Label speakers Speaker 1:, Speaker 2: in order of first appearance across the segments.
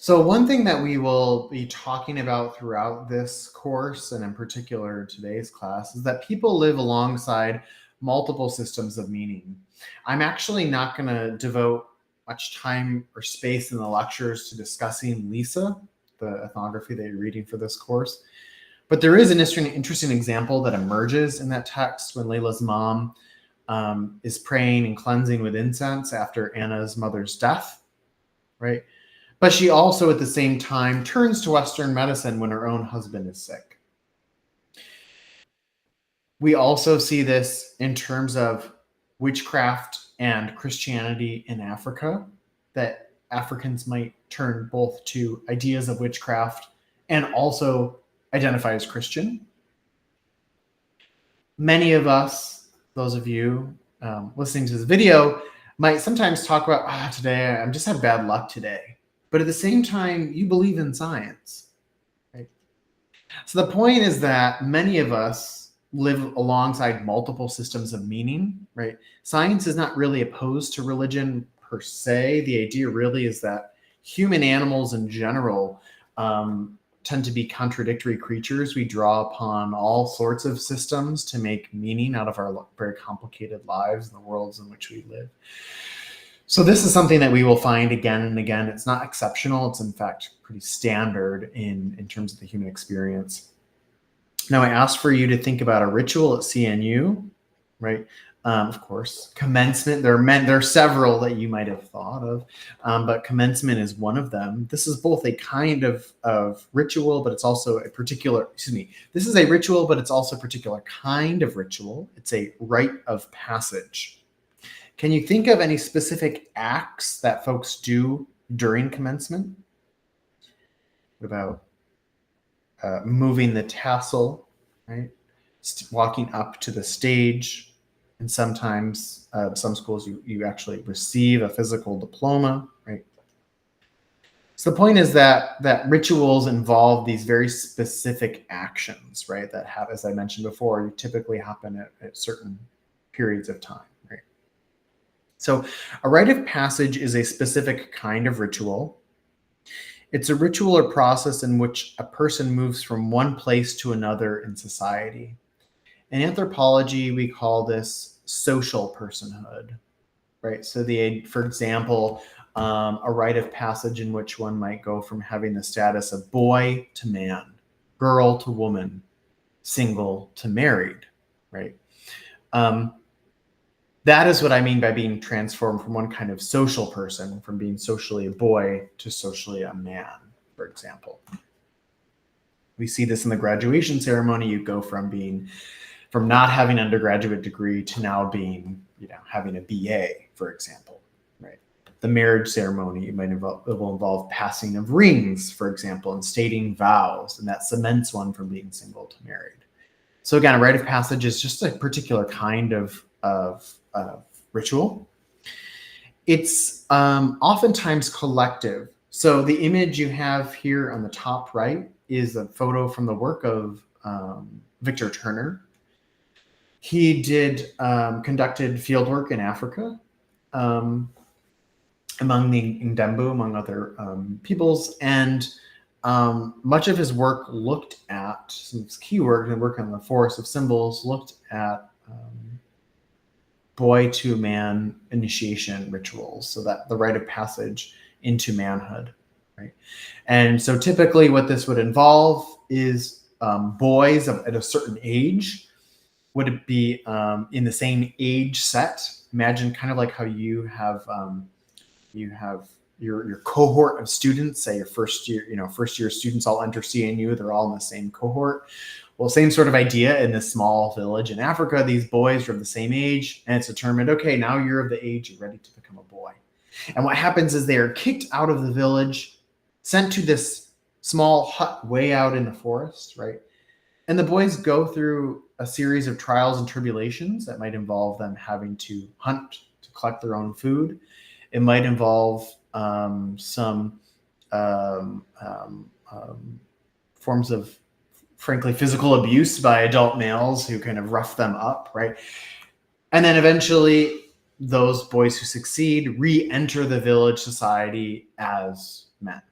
Speaker 1: So one thing that we will be talking about throughout this course, and in particular today's class, is that people live alongside multiple systems of meaning. I'm actually not going to devote much time or space in the lectures to discussing Lisa, the ethnography that you're reading for this course. But there is an interesting example that emerges in that text when Layla's mom is praying and cleansing with incense after Anna's mother's death, right? But she also, at the same time, turns to Western medicine when her own husband is sick. We also see this in terms of witchcraft and Christianity in Africa, that Africans might turn both to ideas of witchcraft and also identify as Christian. Many of us, those of you listening to this video, might sometimes talk about, today I'm just had bad luck today. But at the same time, you believe in science, right? So the point is that many of us live alongside multiple systems of meaning, right? Science is not really opposed to religion per se. The idea really is that human animals in general tend to be contradictory creatures. We draw upon all sorts of systems to make meaning out of our very complicated lives and the worlds in which we live. So this is something that we will find again and again. It's not exceptional. It's in fact pretty standard in terms of the human experience. Now I asked for you to think about a ritual at CNU, right? Of course, commencement. There are several that you might have thought of, but commencement is one of them. This is both a kind of ritual, but it's also a particular, this is a ritual, but it's also a particular kind of ritual. It's a rite of passage. Can you think of any specific acts that folks do during commencement? What about moving the tassel, right? Walking up to the stage. And sometimes some schools you actually receive a physical diploma, right? So the point is that rituals involve these very specific actions, right? That have, as I mentioned before, typically happen at certain periods of time. So a rite of passage is a specific kind of ritual. It's a ritual or process in which a person moves from one place to another in society. In anthropology, we call this social personhood, right? So for example, a rite of passage in which one might go from having the status of boy to man, girl to woman, single to married, right? That is what I mean by being transformed from one kind of social person, from being socially a boy to socially a man, for example. We see this in the graduation ceremony. You go from not having an undergraduate degree to now being, having a BA, for example, right? The marriage ceremony will involve passing of rings, for example, and stating vows, and that cements one from being single to married. So again, a rite of passage is just a particular kind of ritual. It's oftentimes collective. So the image you have here on the top right is a photo from the work of Victor Turner. He conducted fieldwork in Africa among the Ndembu, among other peoples, and much of his work looked at some key work and work on the Forest of Symbols, looked at boy to man initiation rituals, so that the rite of passage into manhood, right? And so typically what this would involve is boys at a certain age. Would it be in the same age set? Imagine kind of like how you have your cohort of students, say your first year students all enter CNU, they're all in the same cohort. Well, same sort of idea in this small village in Africa. These boys are of the same age, and it's determined, okay, now you're of the age, you're ready to become a boy. And what happens is they are kicked out of the village, sent to this small hut way out in the forest, right? And the boys go through a series of trials and tribulations that might involve them having to hunt to collect their own food. It might involve some forms of, frankly, physical abuse by adult males who kind of rough them up, right? And then eventually those boys who succeed re-enter the village society as men,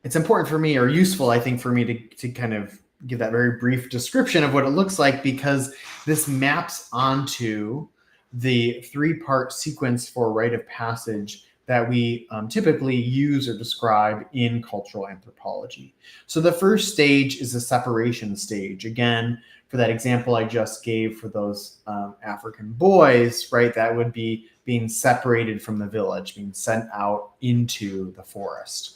Speaker 1: it's important for me, or useful, I think, for me to kind of give that very brief description of what it looks like, because this maps onto the three-part sequence for rite of passage that we typically use or describe in cultural anthropology. So the first stage is the separation stage. Again, for that example I just gave for those African boys, right, that would be being separated from the village, being sent out into the forest.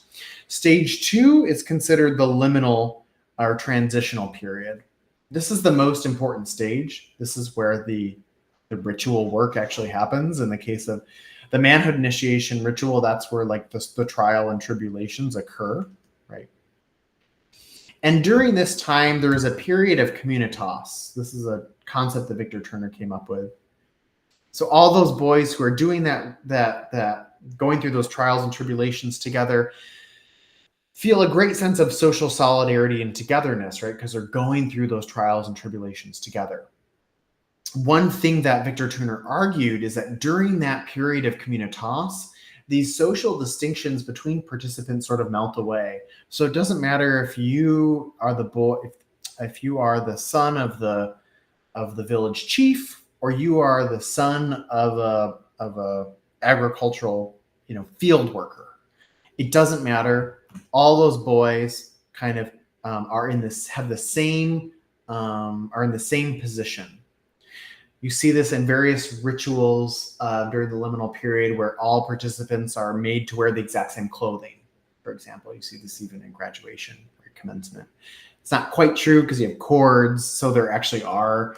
Speaker 1: Stage 2 is considered the liminal or transitional period. This is the most important stage. This is where the ritual work actually happens. In the case of the manhood initiation ritual, that's where like the trial and tribulations occur, right? And during this time, there is a period of communitas. This is a concept that Victor Turner came up with. So all those boys who are doing that going through those trials and tribulations together feel a great sense of social solidarity and togetherness, right? Because they're going through those trials and tribulations together. One thing that Victor Turner argued is that during that period of communitas, these social distinctions between participants sort of melt away. So it doesn't matter if you are the boy, if you are the son of the village chief, or you are the son of a agricultural, field worker. It doesn't matter. All those boys kind of are in the same position. You see this in various rituals during the liminal period, where all participants are made to wear the exact same clothing. For example, you see this even in graduation or commencement. It's not quite true because you have cords, so there actually are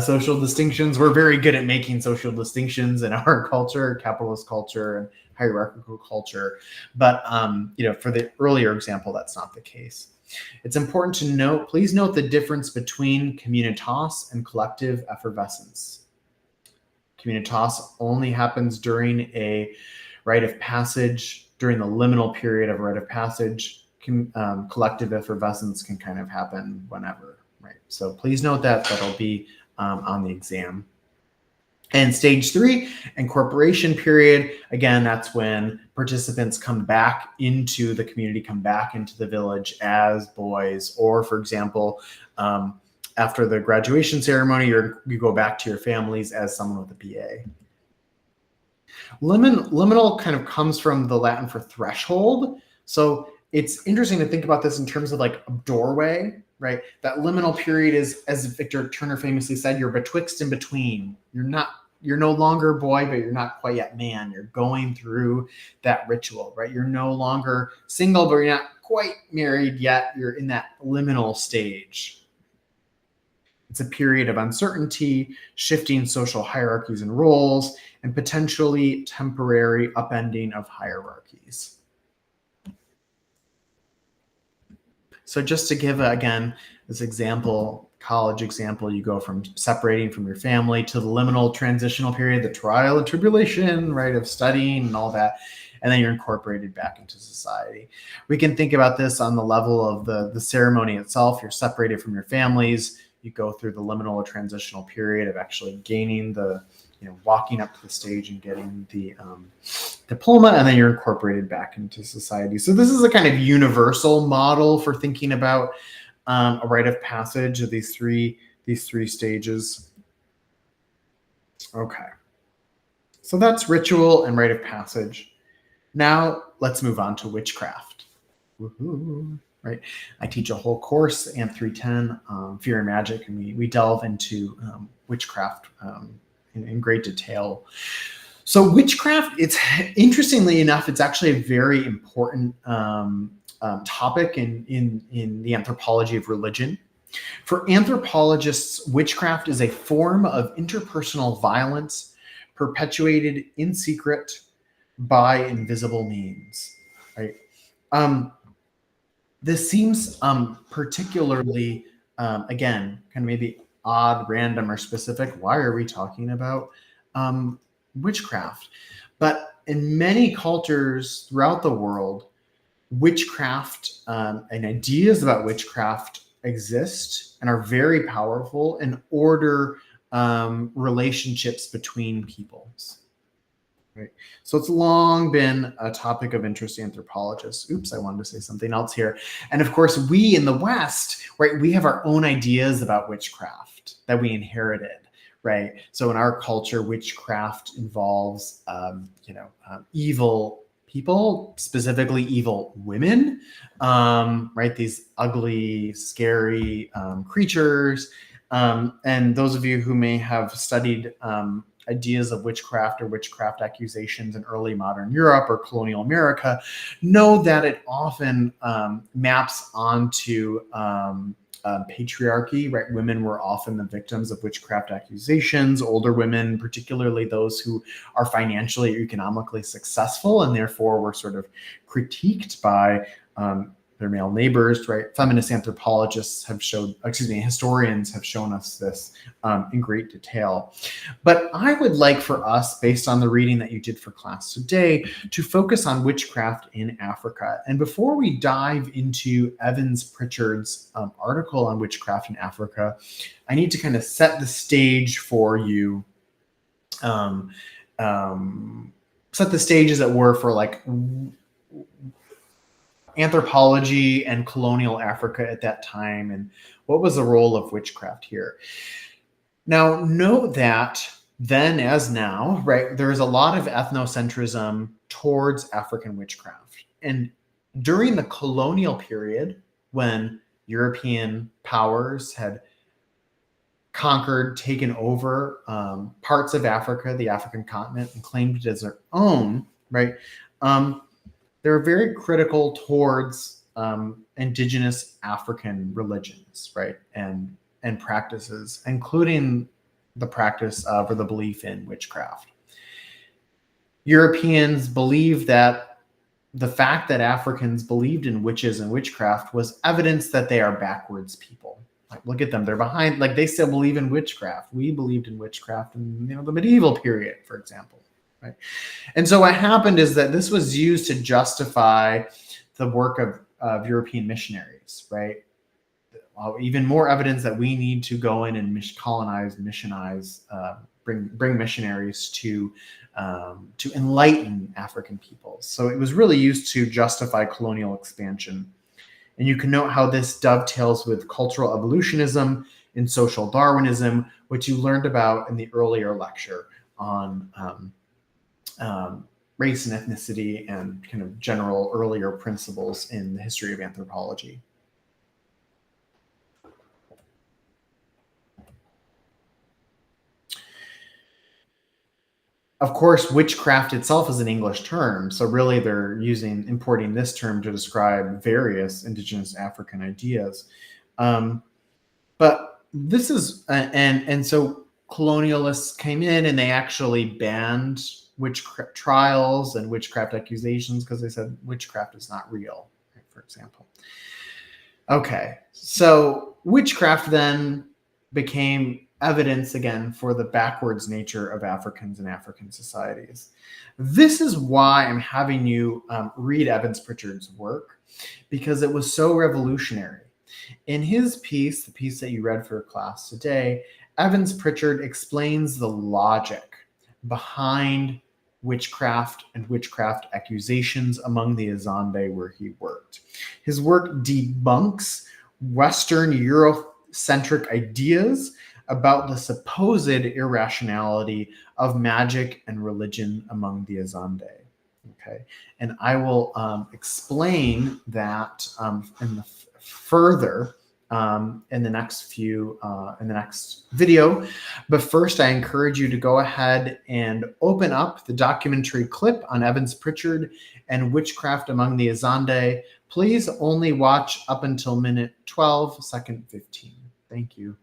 Speaker 1: social distinctions. We're very good at making social distinctions in our culture, capitalist culture and hierarchical culture. But for the earlier example, that's not the case. It's important to note, please note the difference between communitas and collective effervescence. Communitas only happens during a rite of passage, during the liminal period of rite of passage. Collective effervescence can kind of happen whenever, right? So please note that that'll be on the exam. And stage 3, incorporation period, again, that's when participants come back into the community, come back into the village as boys, or for example, after the graduation ceremony, you go back to your families as someone with a BA. Liminal kind of comes from the Latin for threshold. So it's interesting to think about this in terms of like a doorway, right? That liminal period is, as Victor Turner famously said, you're betwixt and between. You're no longer boy, but you're not quite yet man. You're going through that ritual, right? You're no longer single, but you're not quite married yet. You're in that liminal stage. It's a period of uncertainty, shifting social hierarchies and roles, and potentially temporary upending of hierarchies. So just to give, again, this example, college example, you go from separating from your family to the liminal transitional period, the trial and tribulation, right, of studying and all that, and then you're incorporated back into society. We can think about this on the level of the ceremony itself. You're separated from your families. You go through the liminal or transitional period of actually gaining the, walking up to the stage and getting the diploma, and then you're incorporated back into society. So this is a kind of universal model for thinking about a rite of passage of these three stages. Okay, so that's ritual and rite of passage. Now let's move on to witchcraft. Woohoo, right? I teach a whole course, AMP 310, Fear and Magic, and we delve into witchcraft in great detail. So witchcraft, it's interestingly enough, it's actually a very important topic in the anthropology of religion. For anthropologists, witchcraft is a form of interpersonal violence perpetuated in secret by invisible means, right? This seems particularly, again, kind of maybe odd, random, or specific. Why are we talking about witchcraft? But in many cultures throughout the world, witchcraft and ideas about witchcraft exist and are very powerful and order relationships between peoples. Right. So it's long been a topic of interest to anthropologists. Oops, I wanted to say something else here. And of course, we in the West, right, we have our own ideas about witchcraft that we inherited, right? So in our culture, witchcraft involves, evil people, specifically evil women, right? These ugly, scary creatures. And those of you who may have studied ideas of witchcraft or witchcraft accusations in early modern Europe or colonial America know that it often maps onto patriarchy, right? Women were often the victims of witchcraft accusations, older women, particularly those who are financially or economically successful and therefore were sort of critiqued by their male neighbors, right? Feminist anthropologists have historians have shown us this in great detail. But I would like for us, based on the reading that you did for class today, to focus on witchcraft in Africa. And before we dive into Evans Pritchard's article on witchcraft in Africa, I need to kind of set the stage for you. Set the stage, as it were, for like anthropology and colonial Africa at that time, and what was the role of witchcraft here. Now, note that then as now, right, there is a lot of ethnocentrism towards African witchcraft. And during the colonial period, when European powers had conquered, taken over parts of Africa, the African continent, and claimed it as their own, right, they're very critical towards indigenous African religions, right, and practices, including the practice of or the belief in witchcraft. Europeans believed that the fact that Africans believed in witches and witchcraft was evidence that they are backwards people. Like, look at them, they're behind, like they still believe in witchcraft. We believed in witchcraft in the medieval period, for example. Right. And so what happened is that this was used to justify the work of European missionaries, right? Even more evidence that we need to go in and colonize, missionize, bring missionaries to enlighten African peoples. So it was really used to justify colonial expansion. And you can note how this dovetails with cultural evolutionism and social Darwinism, which you learned about in the earlier lecture on race and ethnicity and kind of general earlier principles in the history of anthropology. Of course, witchcraft itself is an English term, so really they're importing this term to describe various indigenous African ideas. But this is, and so colonialists came in and they actually banned witchcraft trials and witchcraft accusations because they said witchcraft is not real, right, for example. Okay, so witchcraft then became evidence again for the backwards nature of Africans and African societies. This is why I'm having you read Evans Pritchard's work, because it was so revolutionary. In his piece, the piece that you read for class today, Evans Pritchard explains the logic behind witchcraft and witchcraft accusations among the Azande where he worked. His work debunks Western Eurocentric ideas about the supposed irrationality of magic and religion among the Azande. Okay, and I will explain that further in the next video. But first, I encourage you to go ahead and open up the documentary clip on Evans Pritchard and witchcraft among the Azande. Please only watch up until minute 12, second 15. Thank you.